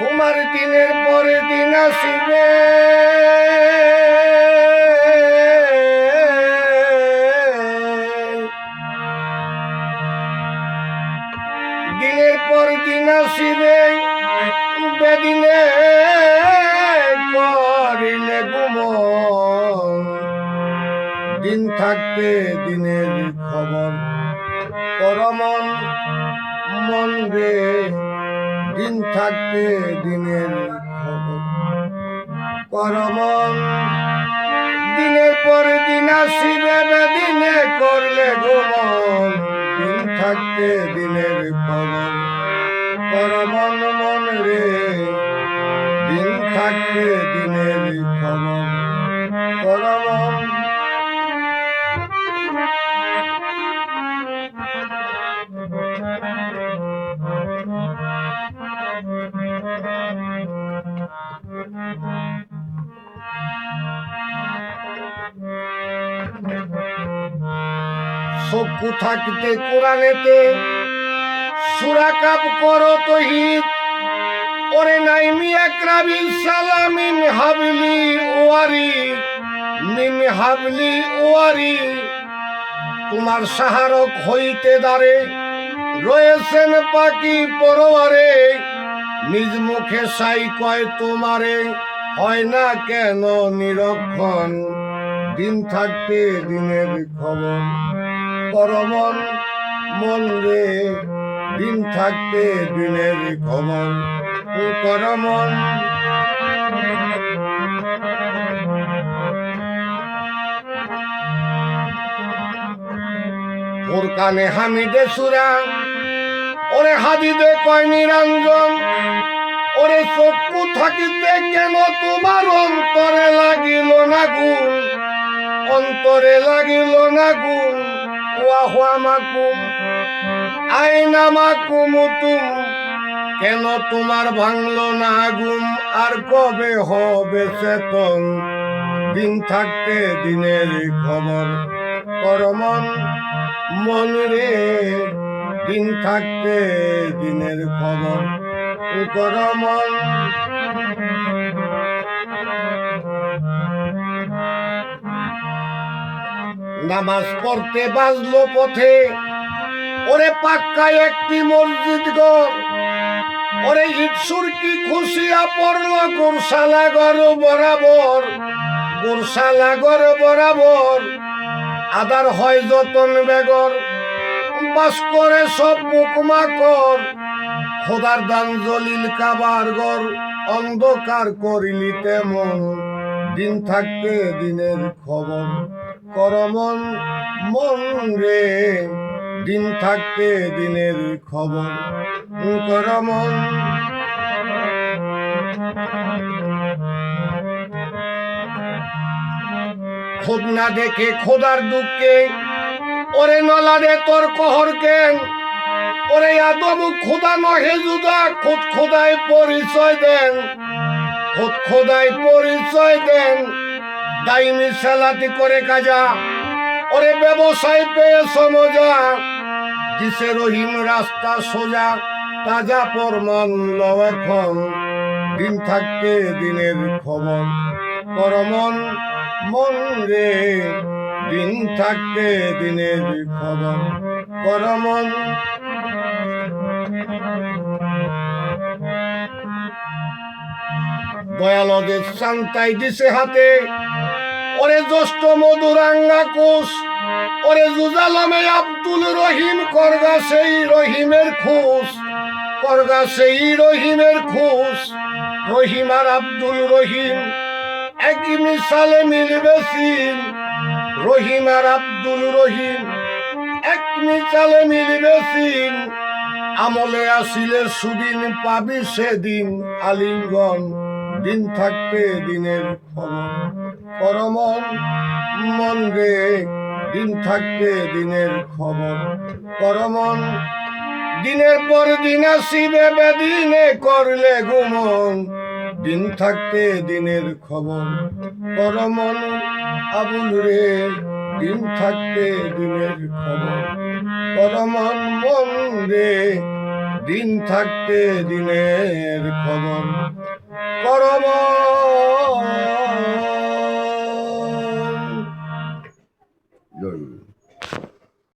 তোমার দিনের পরে দিন আসিবে, দিনের পর দিন আসিবে, বেদিনে করিলে গুমন, দিন থাকতে দিনের খবর করমন মন রে, দিন থাকতে দিনের খবর করমন, দিনের পর দিন আসিবে, বেদিনে করলে ঘুমন, দিন থাকতে দিনের খবর করমন মন রে, দিন থাকতে দিনের খবর করমন। চক্ষু থাকতে কোরআনেতে সূরা কাপ করো তহিদ, ওরে নাইমি একরাবি সালামিন হাবলি ওয়ারি মিন হাবলি ওয়ারি, তোমার সাহারক হইতে দাঁড়ে রয়েছেন পাখি পরোয়ারে, নিজ মুখে সাই কয় তোমারে, হয় না কেন নিরক্ষণ, দিন থাকতে দিনের খবর করমন মন রে, দিন থাকতে দিনের খবর করমন। ওর কানে হামিদে সুরা, ওরে হাদিদে কয় নিরঞ্জন, ওরে চক্ষু থাকিতে কেন তোমার অন্তরে লাগিল না গুণ, অন্তরে লাগিল না গুণ, ওয়াহুয়া মাকুম আইনা মাকুম তুম, কেন তোমার ভাঙলো না গুম, আর কবে হবে চেতন, দিন থাকতে দিনের খবর করমন মন রে, দিন থাকতে দিনের খবর করমন। নামাজ পড়তে বাজলো পথে, ওরে পাক্কায় একটি মসজিদ ঘর, ওরে ইট সুরকি খুশিয়া পড়লো গোরসালাগর বরাবর, গোরসালাগর বরাবর, আদার হয় যতন বেগর, বাস করে সব মুকমা কর, খোদার দান জলিল কাবার ঘর, অন্ধকার করিলি তেমন, দিন থাকতে দিনের খবর করমন মন রে, দিন থাকতে দিনের খবর করমন। খোদ না দেখে খোদার দুঃখে, ওরে নলারে তোর কহর কেন, ওরে আদম খোদা নহে জুদা, খোদ খোদায় পরিচয় দেন, খোদ খোদায় পরিচয় দেন, দাইমি সালাতি করে কাজা, ওরে ব্যবসায় পেয়েছ মজা, দিছে রহিম রাস্তা সোজা, তাজা প্রমাণ লও এখন, দিন থাকতে দিনের খবর করমন মন রে, দিন থাকতে দিনের খবর করমন। দয়ালদের শান্তাই দিছে হাতে, ওরে জ্যৈষ্ঠ মধুরাঙ্গা কোষ, ওরে জুজালামে আব্দুল রহিম, করগা সেই রহিমের খোঁজ, করগা সেই রহিমের খোঁজ, রহিম আর আব্দুল রহিম একই মিসালে মিলবে সিন, রহিম আর আব্দুল রহিম এক মিসালে মিলবে সিন, আমলে আসিলে সুদিন পাবি সেদিন আলিঙ্গন, দিন থাকতে দিনের খবর করমন মন রে, দিন থাকতে দিনের খবর করমন। দিনের পর দিন আসিবে বেদিনে করলে গুমন, দিন থাকতে দিনের খবর করমন আবুল রে, দিন থাকতে দিনের খবর করমন মন রে, দিন থাকতে দিনের খবর করমন।